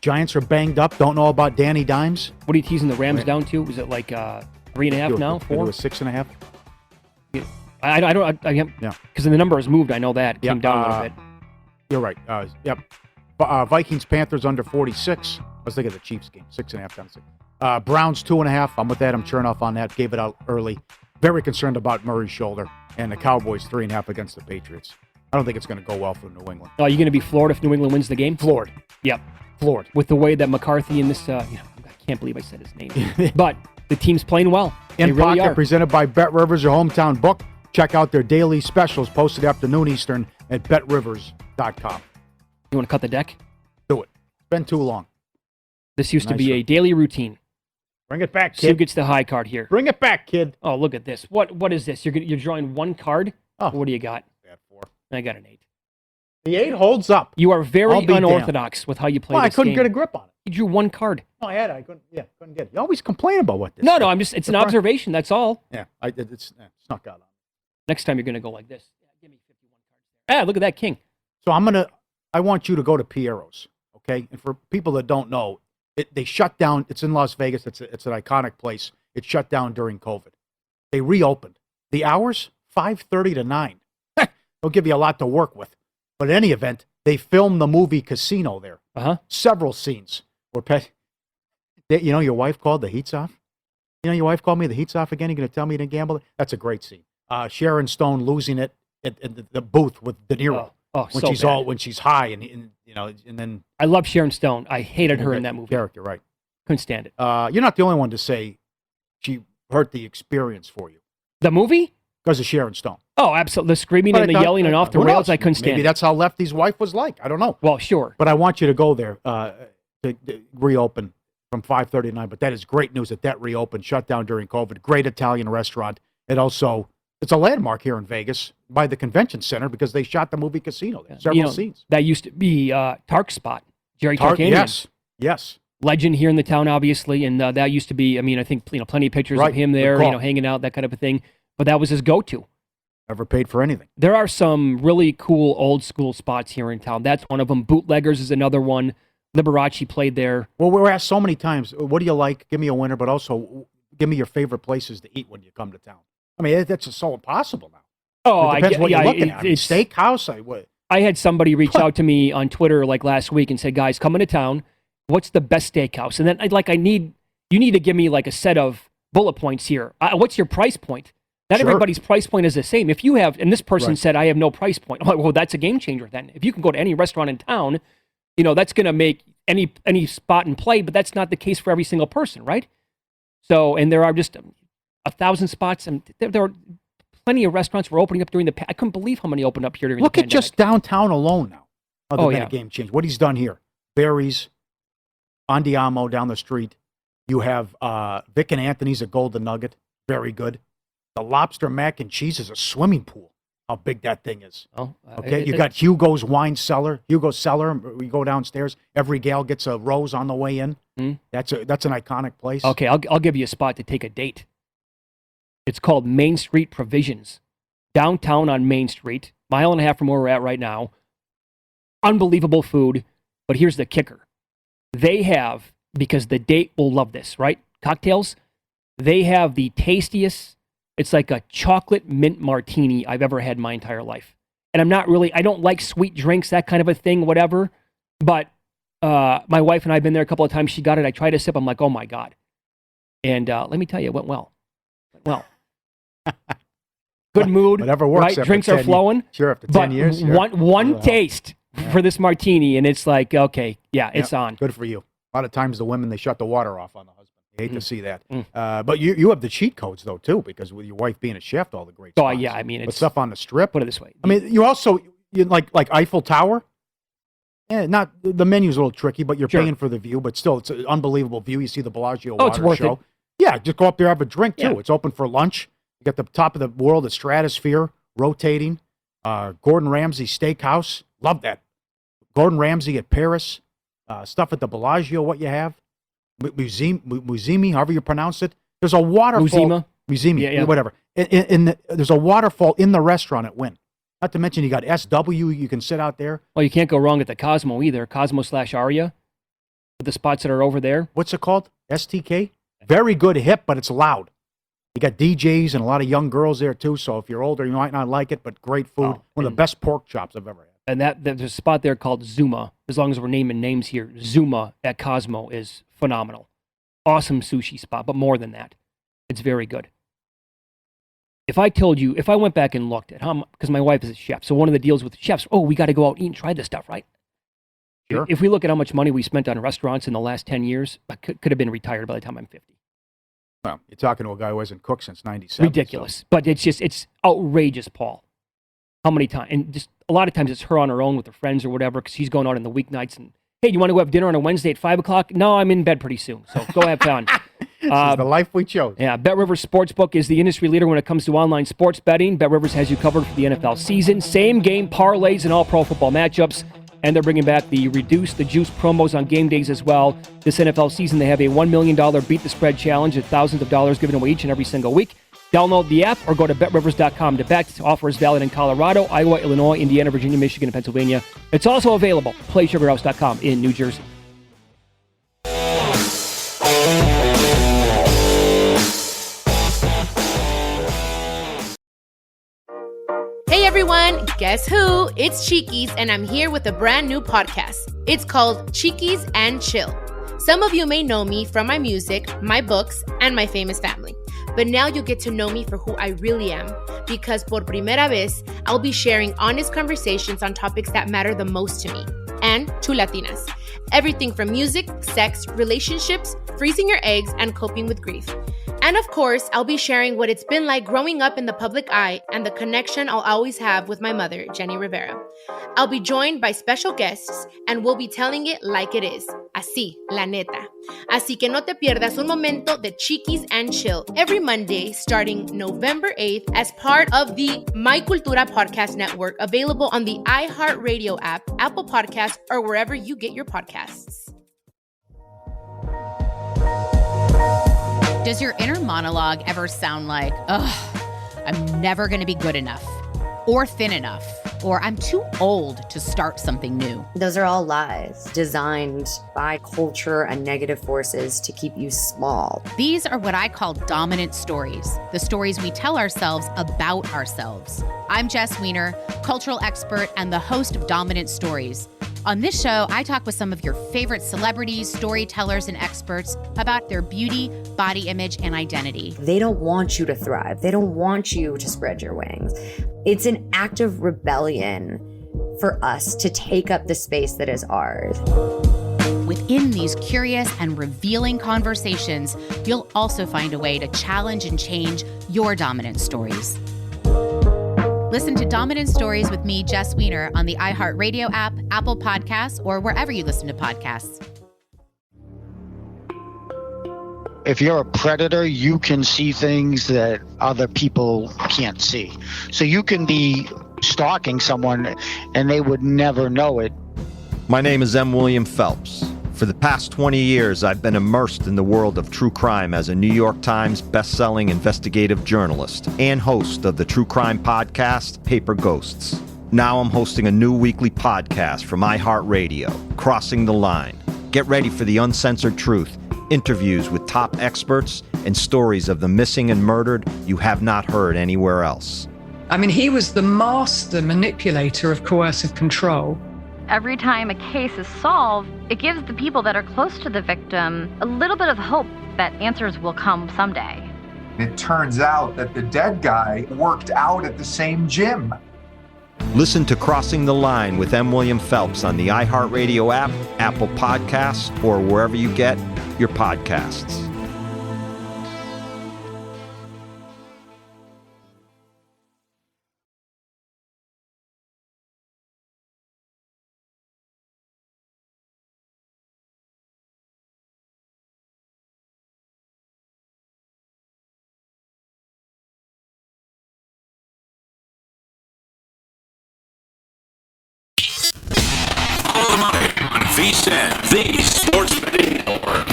Giants are banged up. Don't know about Danny Dimes. What are you teasing the Rams down to? Was it like 3.5 now? 4? It was 6.5. Yeah. I don't. Because the number has moved. I know that. It came down a little bit. You're right. Yep. Vikings, Panthers under 46. I was thinking of the Chiefs game. 6.5 down to 6. Browns 2.5. I'm with that. I'm churning off on that. Gave it out early. Very concerned about Murray's shoulder. And the Cowboys 3.5 against the Patriots. I don't think it's going to go well for New England. Are you going to be floored if New England wins the game? Floored. Yep. Floored. With the way that McCarthy and this, I can't believe I said his name. But the team's playing well. In they really Pocket, are. presented by Bet Rivers, your hometown book. Check out their daily specials posted afternoon Eastern at betrivers.com. You want to cut the deck? Do it. It's been too long. This used to be a daily routine. Bring it back, kid. Sue gets the high card here. Bring it back, kid. Oh, look at this. What is this? You're drawing one card? Oh. What do you got? Bad 4. I got an 8. The 8 holds up. You are very unorthodox with how you play this I couldn't game. get a grip on it. You drew one card. No, I had it. I couldn't get it. You always complain about what this No, is. I'm just, it's an observation. That's all. Yeah, it's snuck out on me. Next time you're going to go like this. Give me 51 cards. Ah, look at that king. So I want you to go to Piero's, okay? And for people that don't know, they shut down. It's in Las Vegas. It's an iconic place. It shut down during COVID. They reopened. The hours, 5:30 to 9. They'll give you a lot to work with. But in any event, they filmed the movie Casino there. Several scenes where your wife called, the heat's off? Your wife called me, the heat's off again? You going to tell me to gamble? That's a great scene. Sharon Stone losing it at the booth with De Niro. When she's high and then I love Sharon Stone. I hated her in that movie. Character, right? Couldn't stand it. You're not the only one to say she hurt the experience for you. The movie? Because of Sharon Stone. Oh, absolutely. The screaming and the yelling and off the rails, I couldn't stand. Maybe that's how Lefty's wife was like. I don't know. Well, sure. But I want you to go there to reopen from 5:30 to 9. But that is great news that reopened, shut down during COVID. Great Italian restaurant. It also It's a landmark here in Vegas by the convention center because they shot the movie Casino there. Several scenes. That used to be Tark's spot. Jerry Tarkanian. Yes. Legend here in the town, obviously, and that used to be. I mean, I think plenty of pictures of him there, hanging out, that kind of a thing. But that was his go-to. Never paid for anything. There are some really cool old school spots here in town. That's one of them. Bootleggers is another one. Liberace played there. Well, we're asked so many times, what do you like? Give me a winner, but also give me your favorite places to eat when you come to town. I mean, that's so impossible now. Oh, it depends what you're looking at. I mean, steakhouse. I had somebody reach out to me on Twitter like last week and say, "Guys, come into town. What's the best steakhouse?" And then you need to give me like a set of bullet points here. What's your price point? Not everybody's price point is the same. If you have, and this person said, "I have no price point." I'm like, well, that's a game changer then. If you can go to any restaurant in town, that's going to make any spot and play, but that's not the case for every single person, right? So, and there are just 1,000 spots, and there are plenty of restaurants were opening up during I couldn't believe how many opened up here during the pandemic. Look at just downtown alone now. Other than a game change. What he's done here. Barry's, Andiamo down the street. You have Vic and Anthony's at Golden Nugget. Very good. The Lobster Mac and Cheese is a swimming pool. How big that thing is. Oh, okay. You got Hugo's Wine Cellar. Hugo's Cellar. We go downstairs. Every gal gets a rose on the way in. That's an iconic place. Okay, I'll give you a spot to take a date. It's called Main Street Provisions. Downtown on Main Street, 1.5 miles from where we're at right now. Unbelievable food, but here's the kicker. They have, because the date will love this, right? Cocktails. They have the tastiest, it's like a chocolate mint martini I've ever had in my entire life. And I don't like sweet drinks, that kind of a thing, whatever. But my wife and I have been there a couple of times. She got it. I tried a sip. I'm like, oh my God. And let me tell you, it went well. Good mood. Whatever works. Right? Drinks are flowing. Sure, after 10 years. One taste for this martini, and it's like, okay, it's on. Good for you. A lot of times the women, they shut the water off on the husband. You hate to see that. But you have the cheat codes, though, too, because with your wife being a chef, all the great spots. Oh, yeah. I mean, it's stuff on the strip. Put it this way. I mean, you also, like Eiffel Tower. Yeah, not the menu's a little tricky, but you're paying for the view. But still, it's an unbelievable view. You see the Bellagio water it's worth show. It. Yeah, just go up there, have a drink too. Yeah. It's open for lunch. You got the top of the world, the Stratosphere rotating. Gordon Ramsay Steakhouse, love that. Gordon Ramsay at Paris. Stuff at the Bellagio. What you have? Museum, however you pronounce it. There's a waterfall. Museum, whatever. There's a waterfall in the restaurant at Wynn. Not to mention you got SW, you can sit out there. Well, you can't go wrong at the Cosmo either. Cosmo/Aria, with the spots that are over there. What's it called? STK? Very good hip, but it's loud. You got DJs and a lot of young girls there too, so if you're older, you might not like it, but great food. One of the best pork chops I've ever had. And there's a spot there called Zuma. As long as we're naming names here, Zuma at Cosmo is phenomenal. Awesome sushi spot, but more than that, it's very good. If I went back and looked at how, because my wife is a chef, so one of the deals with chefs, we got to go out and eat and try this stuff, right? Sure. If we look at how much money we spent on restaurants in the last 10 years, I could have been retired by the time I'm 50. Well, you're talking to a guy who hasn't cooked since 97. Ridiculous. So. But it's outrageous, Paul. How many times? And just a lot of times it's her on her own with her friends or whatever, because she's going out on the weeknights and, hey, you want to go have dinner on a Wednesday at 5 o'clock? No, I'm in bed pretty soon, so go have fun. This is the life we chose. Yeah, BetRivers Sportsbook is the industry leader when it comes to online sports betting. BetRivers has you covered for the NFL season. Same game parlays and all pro football matchups. And they're bringing back the Reduce the Juice promos on game days as well. This NFL season, they have a $1 million Beat the Spread challenge with thousands of dollars given away each and every single week. Download the app or go to BetRivers.com to bet. Offer is valid in Colorado, Iowa, Illinois, Indiana, Virginia, Michigan, and Pennsylvania. It's also available at PlaySugarHouse.com in New Jersey. Hey everyone, guess who? It's Cheekies, and I'm here with a brand new podcast. It's called Cheekies and Chill. Some of you may know me from my music, my books, and my famous family. But now you get to know me for who I really am, because por primera vez, I'll be sharing honest conversations on topics that matter the most to me and to Latinas. Everything from music, sex, relationships, freezing your eggs, and coping with grief. And of course, I'll be sharing what it's been like growing up in the public eye and the connection I'll always have with my mother, Jenny Rivera. I'll be joined by special guests, and we'll be telling it like it is. Así, la neta. Así que no te pierdas un momento de Chiquis and Chill every Monday starting November 8th as part of the My Cultura Podcast Network, available on the iHeartRadio app, Apple Podcasts, or wherever you get your podcasts. Does your inner monologue ever sound like, ugh, I'm never going to be good enough or thin enough, or I'm too old to start something new? Those are all lies designed by culture and negative forces to keep you small. These are what I call dominant stories, the stories we tell ourselves about ourselves. I'm Jess Wiener, cultural expert and the host of Dominant Stories. On this show, I talk with some of your favorite celebrities, storytellers, and experts about their beauty, body image, and identity. They don't want you to thrive. They don't want you to spread your wings. It's an act of rebellion for us to take up the space that is ours. Within these curious and revealing conversations, you'll also find a way to challenge and change your dominant stories. Listen to Dominant Stories with me, Jess Wiener, on the iHeartRadio app, Apple Podcasts, or wherever you listen to podcasts. If you're a predator, you can see things that other people can't see. So you can be stalking someone and they would never know it. My name is M. William Phelps. For the past 20 years, I've been immersed in the world of true crime as a New York Times best-selling investigative journalist and host of the true crime podcast, Paper Ghosts. Now I'm hosting a new weekly podcast from iHeartRadio, Crossing the Line. Get ready for the uncensored truth, interviews with top experts, and stories of the missing and murdered you have not heard anywhere else. I mean, he was the master manipulator of coercive control. Every time a case is solved, it gives the people that are close to the victim a little bit of hope that answers will come someday. It turns out that the dead guy worked out at the same gym. Listen to Crossing the Line with M. William Phelps on the iHeartRadio app, Apple Podcasts, or wherever you get your podcasts. Follow the money on VSiN, the Sports Betting Network.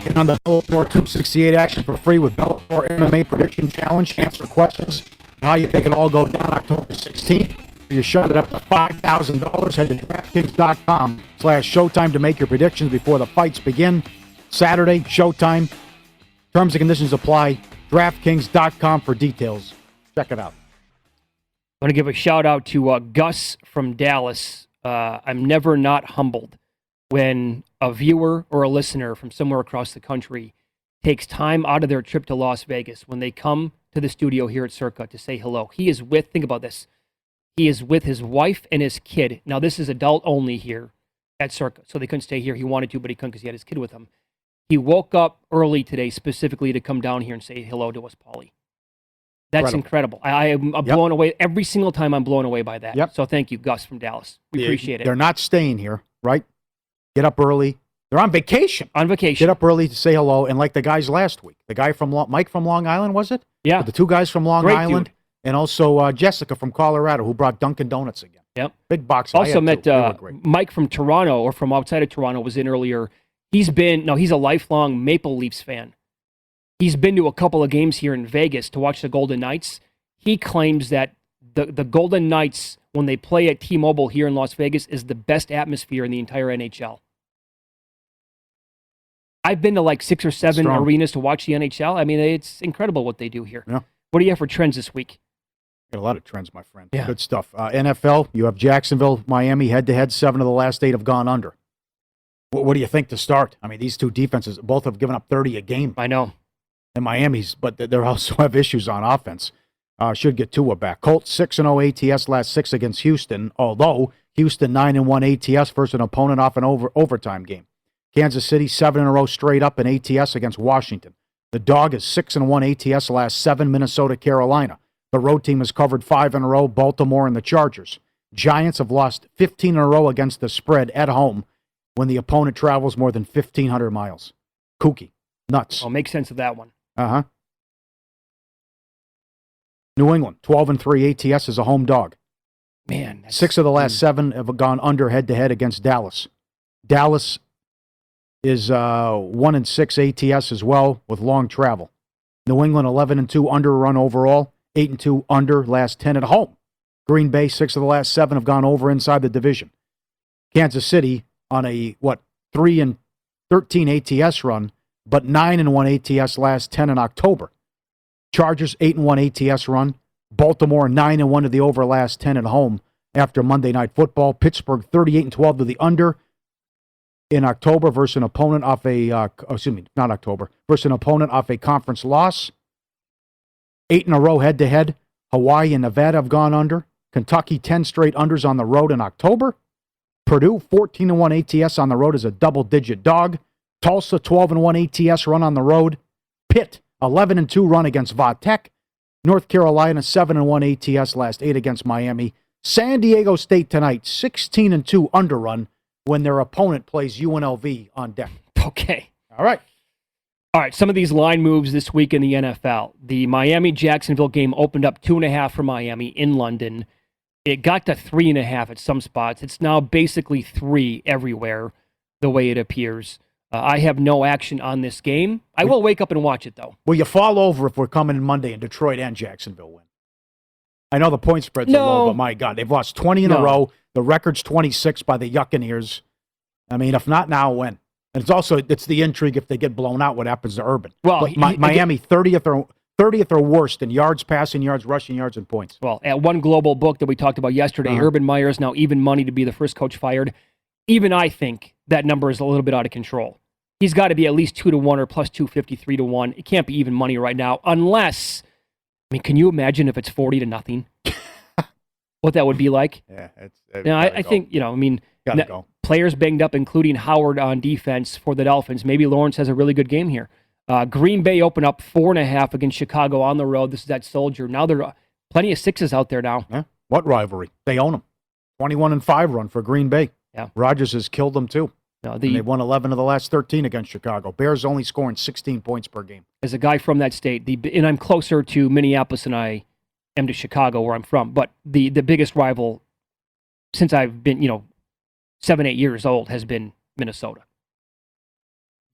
Get on the Bellator 268 action for free with Bellator MMA Prediction Challenge. Answer questions on how you think it all go down October 16th. For your shot at up to $5,000, head to DraftKings.com/Showtime to make your predictions before the fights begin. Saturday, Showtime. Terms and conditions apply. DraftKings.com for details. Check it out. I want to give a shout out to Gus from Dallas. I'm never not humbled when a viewer or a listener from somewhere across the country takes time out of their trip to Las Vegas when they come to the studio here at Circa to say hello. He is with, think about this, he is with his wife and his kid. Now, this is adult only here at Circa, so they couldn't stay here. He wanted to, but he couldn't because he had his kid with him. He woke up early today specifically to come down here and say hello to us, Paulie. That's incredible. I am blown away. Every single time I'm blown away by that. Yep. So thank you, Gus from Dallas. We appreciate it. They're not staying here, right? Get up early. They're on vacation. On vacation. Get up early to say hello. And like the guys last week, the guy from Mike from Long Island, was it? Yeah. The two guys from Long Great Island. dude. And also Jessica from Colorado, who brought Dunkin' Donuts again. Yep. Big box. Also met Mike from Toronto, or from outside of Toronto, was in earlier. He's a lifelong Maple Leafs fan. He's been to a couple of games here in Vegas to watch the Golden Knights. He claims that the Golden Knights, when they play at T-Mobile here in Las Vegas, is the best atmosphere in the entire NHL. I've been to like 6 or 7 arenas to watch the NHL. I mean, it's incredible what they do here. Yeah. What do you have for trends this week? Got a lot of trends, my friend. Yeah. Good stuff. NFL, you have Jacksonville, Miami, head-to-head. 7 of the last 8 have gone under. What do you think to start? I mean, these two defenses both have given up 30 a game. I know. And Miami's, but they also have issues on offense. Should get Tua back. Colts 6-0 ATS last 6 against Houston, although Houston 9-1 ATS versus an opponent off an overtime game. Kansas City 7 in a row straight up in ATS against Washington. The Dog is 6-1 ATS last 7, Minnesota, Carolina. The road team has covered 5 in a row, Baltimore and the Chargers. Giants have lost 15 in a row against the spread at home when the opponent travels more than 1,500 miles. Kooky. Nuts. I'll make sense of that one. Uh-huh. New England, 12-3 ATS is a home dog. Man. 6 of the last 7 have gone under head-to-head against Dallas. Dallas is 1-6 ATS as well with long travel. New England, 11-2 under run overall, 8-2 under last 10 at home. Green Bay, 6 of the last 7 have gone over inside the division. Kansas City on a, 3-13 ATS run, but 9-1 ATS last 10 in October. Chargers, 8-1 ATS run. Baltimore, 9-1 to the over last 10 at home after Monday Night Football. Pittsburgh, 38-12 to the under in October versus an opponent off versus an opponent off a conference loss. 8 in a row head-to-head. Hawaii and Nevada have gone under. Kentucky, 10 straight unders on the road in October. Purdue, 14-1 ATS on the road as a double-digit dog. Tulsa, 12-1 ATS run on the road. Pitt, 11-2 run against Va-Tech. North Carolina, 7-1 ATS last 8 against Miami. San Diego State tonight, 16-2 under run when their opponent plays UNLV on deck. Okay. All right. All right, some of these line moves this week in the NFL. The Miami-Jacksonville game opened up 2.5 for Miami in London. It got to 3.5 at some spots. It's now basically 3 everywhere, the way it appears. I have no action on this game. I will wake up and watch it, though. Will you fall over if we're coming in Monday and Detroit and Jacksonville win? I know the point spreads are low, but my God, they've lost 20 in a row. The record's 26 by the Yuccaneers. I mean, if not now, when? And it's the intrigue if they get blown out, what happens to Urban. Well, Miami, 30th or worst in yards, passing yards, rushing yards, and points. Well, at one global book that we talked about yesterday, Urban Meyer is now even money to be the first coach fired. Even I think that number is a little bit out of control. He's got to be at least 2-1 or plus 253 to 1. It can't be even money right now, unless, can you imagine if it's 40-0? What that would be like? Yeah, I think, players banged up, including Howard on defense for the Dolphins. Maybe Lawrence has a really good game here. Green Bay opened up 4.5 against Chicago on the road. This is at Soldier. Now there are plenty of 6s out there now. Yeah. What rivalry? They own them. 21-5 run for Green Bay. Yeah. Rodgers has killed them too. No, they've won 11 of the last 13 against Chicago. Bears only scoring 16 points per game. As a guy from that state, and I'm closer to Minneapolis than I am to Chicago, where I'm from, but the biggest rival since I've been, 7-8 years old has been Minnesota.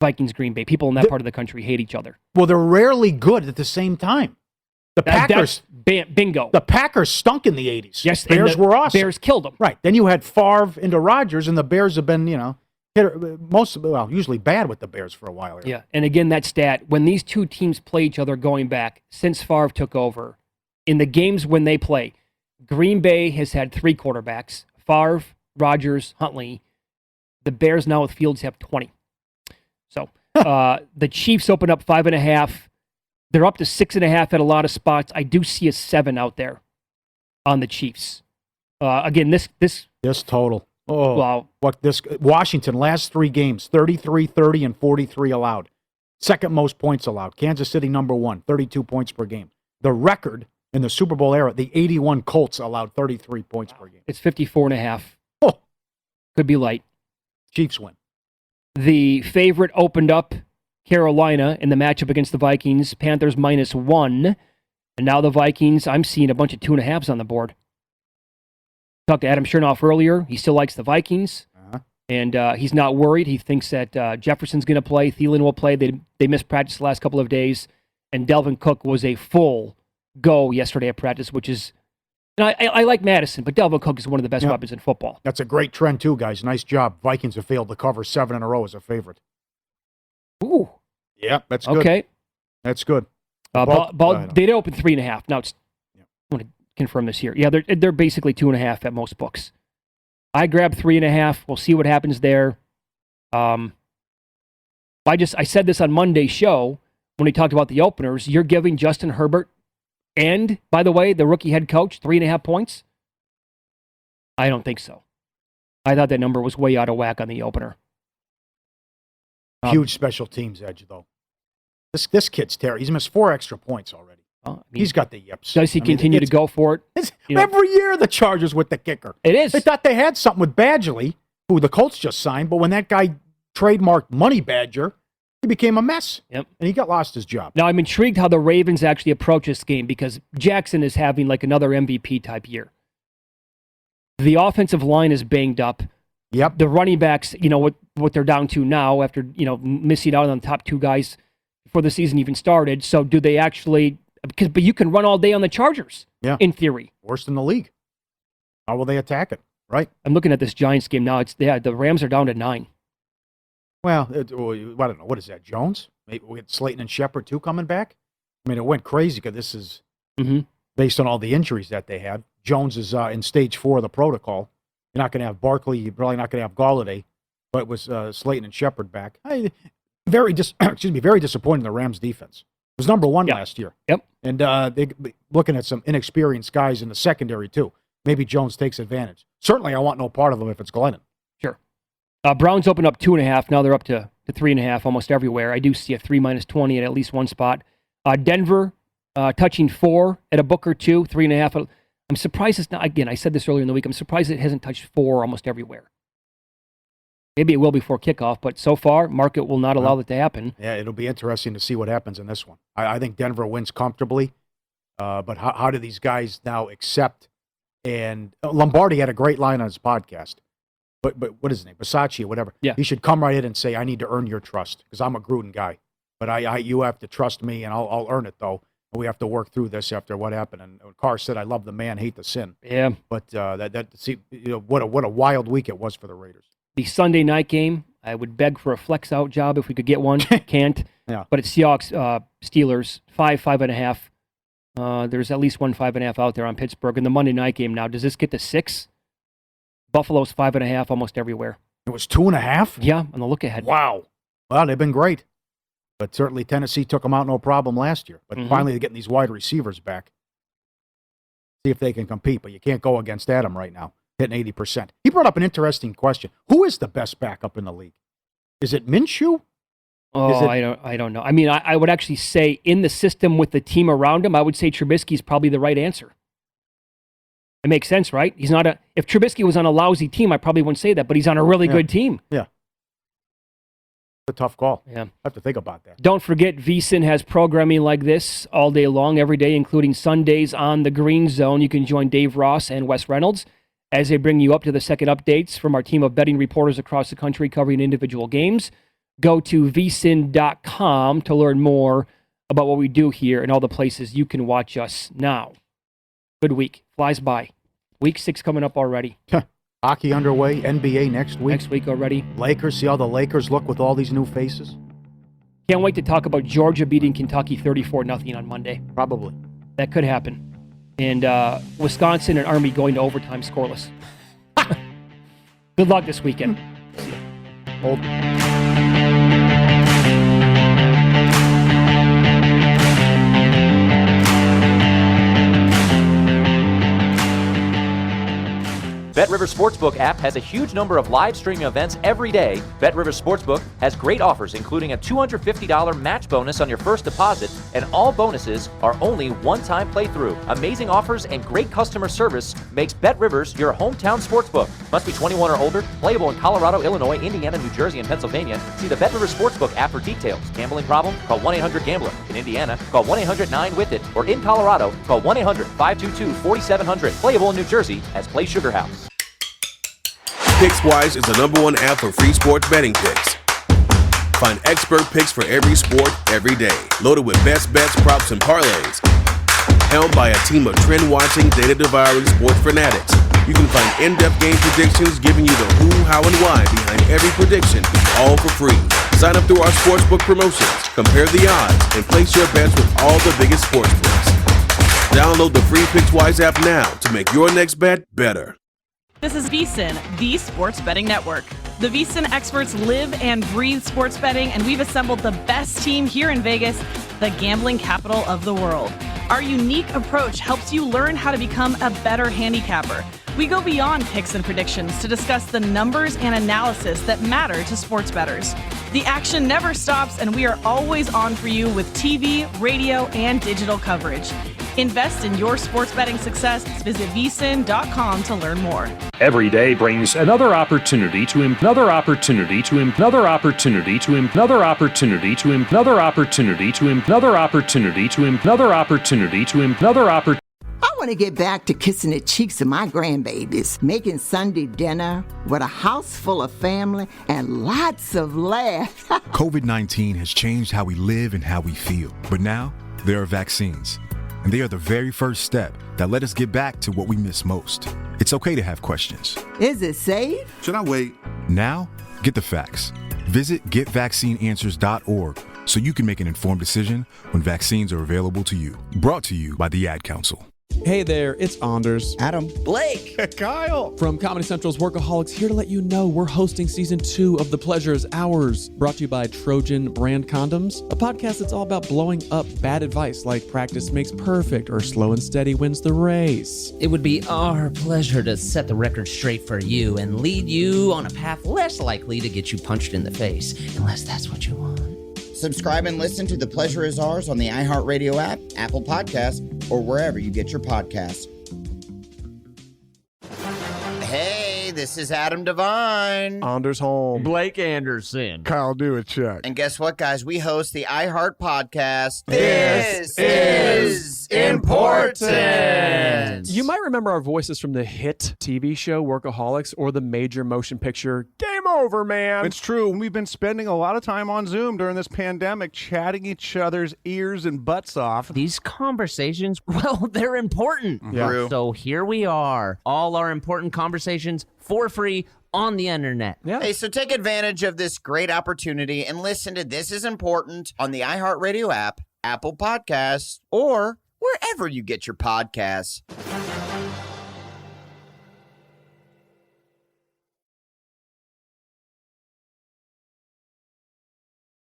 Vikings, Green Bay. People in that part of the country hate each other. Well, they're rarely good at the same time. The Packers, bingo. The Packers stunk in the 80s. Yes, Bears were awesome. Bears killed them. Right. Then you had Favre into Rodgers, and the Bears have been, usually bad with the Bears for a while here. Yeah, and again, that stat, when these two teams play each other going back, since Favre took over, in the games when they play, Green Bay has had 3 quarterbacks, Favre, Rodgers, Huntley. The Bears now with Fields have 20. So the Chiefs open up 5.5. They're up to 6.5 at a lot of spots. I do see a 7 out there on the Chiefs. Again, this total. Oh, wow. Washington, last 3 games, 33, 30, and 43 allowed. Second most points allowed. Kansas City, number 1, 32 points per game. The record in the Super Bowl era, the 81 Colts allowed 33 points per game. It's 54.5. Oh. Could be light. Chiefs win. The favorite opened up Carolina in the matchup against the Vikings. Panthers -1. And now the Vikings, I'm seeing a bunch of 2.5s on the board. Talked to Adam Chernoff earlier. He still likes the Vikings. And he's not worried. He thinks that Jefferson's going to play. Thielen will play. They missed practice the last couple of days. And Delvin Cook was a full go yesterday at practice, which is, I like Madison, but Delvin Cook is one of the best weapons in football. That's a great trend too, guys. Nice job. Vikings have failed to cover 7 in a row as a favorite. Ooh. Yeah, that's good. Okay. That's good. They did open 3.5. Now I want to confirm this here. Yeah, they're basically 2.5 at most books. I grabbed 3.5. We'll see what happens there. I said this on Monday's show when we talked about the openers. You're giving Justin Herbert and, by the way, the rookie head coach 3.5 points? I don't think so. I thought that number was way out of whack on the opener. Huge special teams edge, though. This kid's terrible. He's missed 4 extra points already. He's got the yips. Does he continue to go for it? Every year the Chargers with the kicker. It is. They thought they had something with Badgley, who the Colts just signed, but when that guy trademarked Money Badger, he became a mess. Yep. And he lost his job. Now, I'm intrigued how the Ravens actually approach this game because Jackson is having like another MVP type year. The offensive line is banged up. Yep. The running backs, what they're down to now after, missing out on the top two guys before the season even started. So do they actually, but you can run all day on the Chargers, in theory. Worst in the league. How will they attack it, right? I'm looking at this Giants game now. The Rams are down to 9. Well, I don't know. What is that, Jones? Maybe we get Slayton and Shepard, too, coming back? I mean, it went crazy because this is based on all the injuries that they had. Jones is in stage 4 of the protocol. You're not going to have Barkley. You're probably not going to have Galladay. But it was Slayton and Shepard back. Very disappointing in the Rams' defense. It was number 1 last year. Yep. And they looking at some inexperienced guys in the secondary, too. Maybe Jones takes advantage. Certainly, I want no part of them if it's Glennon. Sure. Browns open up 2.5. Now they're up to 3.5 almost everywhere. I do see a 3 -20 at least one spot. Denver touching 4 at a book or 2, 3.5. I'm surprised it's not, again, I said this earlier in the week, I'm surprised it hasn't touched 4 almost everywhere. Maybe it will before kickoff, but so far, market will not allow that to happen. Yeah, it'll be interesting to see what happens in this one. I think Denver wins comfortably, but how do these guys now accept? And Lombardi had a great line on his podcast. But what is his name? Versace or whatever. Yeah. He should come right in and say, I need to earn your trust because I'm a Gruden guy. But you have to trust me, and I'll earn it, though. We have to work through this after what happened. And Carr said, I love the man, hate the sin. Yeah. But what a wild week it was for the Raiders. The Sunday night game, I would beg for a flex-out job if we could get one. Can't. Yeah. But it's Seahawks, Steelers, 5.5. There's at least one 5.5 out there on Pittsburgh. In the Monday night game now, does this get to 6? Buffalo's 5.5 almost everywhere. It was 2.5? Yeah, on the look ahead. Wow. Well, they've been great. But certainly Tennessee took them out no problem last year. But finally they're getting these wide receivers back. See if they can compete. But you can't go against Adam right now, hitting 80%. He brought up an interesting question. Who is the best backup in the league? Is it Minshew? I don't know. I mean, I would actually say in the system with the team around him, I would say Trubisky's probably the right answer. It makes sense, right? He's not if Trubisky was on a lousy team, I probably wouldn't say that, but he's on a really good team. Yeah. A tough call. Yeah. I have to think about that. Don't forget, VSiN has programming like this all day long, every day, including Sundays on the Green Zone. You can join Dave Ross and Wes Reynolds as they bring you up to the second updates from our team of betting reporters across the country covering individual games. Go to vsin.com to learn more about what we do here and all the places you can watch us now. Good week. Flies by. Week 6 coming up already. Hockey underway, NBA next week. Next week already. Lakers, see how the Lakers look with all these new faces? Can't wait to talk about Georgia beating Kentucky 34-0 on Monday. Probably. That could happen. And Wisconsin and Army going to overtime scoreless. Good luck this weekend. See ya. BetRivers Sportsbook app has a huge number of live streaming events every day. BetRivers Sportsbook has great offers, including a $250 match bonus on your first deposit, and all bonuses are only one-time playthrough. Amazing offers and great customer service makes BetRivers your hometown sportsbook. Must be 21 or older, playable in Colorado, Illinois, Indiana, New Jersey, and Pennsylvania. See the BetRivers Sportsbook app for details. Gambling problem? Call 1-800-GAMBLER. In Indiana, call 1-800-9-WITH-IT. Or in Colorado, call 1-800-522-4700. Playable in New Jersey as Play Sugar House. PicksWise is the #1 app for free sports betting picks. Find expert picks for every sport, every day. Loaded with best bets, props, and parlays. Held by a team of trend-watching, data-devouring sports fanatics. You can find in-depth game predictions giving you the who, how, and why behind every prediction, all for free. Sign up through our sportsbook promotions, compare the odds, and place your bets with all the biggest sports books. Download the free PicksWise app now to make your next bet better. This is VSiN, the sports betting network. The VSiN experts live and breathe sports betting, and we've assembled the best team here in Vegas, the gambling capital of the world. Our unique approach helps you learn how to become a better handicapper. We go beyond picks and predictions to discuss the numbers and analysis that matter to sports bettors. The action never stops, and we are always on for you with TV, radio, and digital coverage. Invest in your sports betting success. Visit vsin.com to learn more. Every day brings another opportunity to another opportunity to another opportunity to another opportunity to another opportunity to another opportunity to another opportunity to another opportunity. I want to get back to kissing the cheeks of my grandbabies, making Sunday dinner with a house full of family and lots of laughs. COVID-19 has changed how we live and how we feel. But now, there are vaccines. And they are the very first step that let us get back to what we miss most. It's okay to have questions. Is it safe? Should I wait? Now, get the facts. Visit getvaccineanswers.org so you can make an informed decision when vaccines are available to you. Brought to you by the Ad Council. Hey there, it's Anders. Adam. Blake. Kyle. From Comedy Central's Workaholics, here to let you know we're hosting season 2 of The Pleasure is Ours, brought to you by Trojan Brand Condoms, a podcast that's all about blowing up bad advice like practice makes perfect or slow and steady wins the race. It would be our pleasure to set the record straight for you and lead you on a path less likely to get you punched in the face, unless that's what you want. Subscribe and listen to The Pleasure is Ours on the iHeartRadio app, Apple Podcasts, or wherever you get your podcasts. Hey, this is Adam Devine. Anders Holm. Blake Anderson. Kyle Duachuk. And guess what, guys? We host the iHeart podcast. This is important. You might remember our voices from the hit TV show Workaholics or the major motion picture Game Over, Man. It's true. We've been spending a lot of time on Zoom during this pandemic, chatting each other's ears and butts off. These conversations, well, they're important. Yeah. So here we are, all our important conversations for free on the internet. Yeah. Hey, so take advantage of this great opportunity and listen to This Is Important on the iHeartRadio app, Apple Podcasts, or wherever you get your podcasts.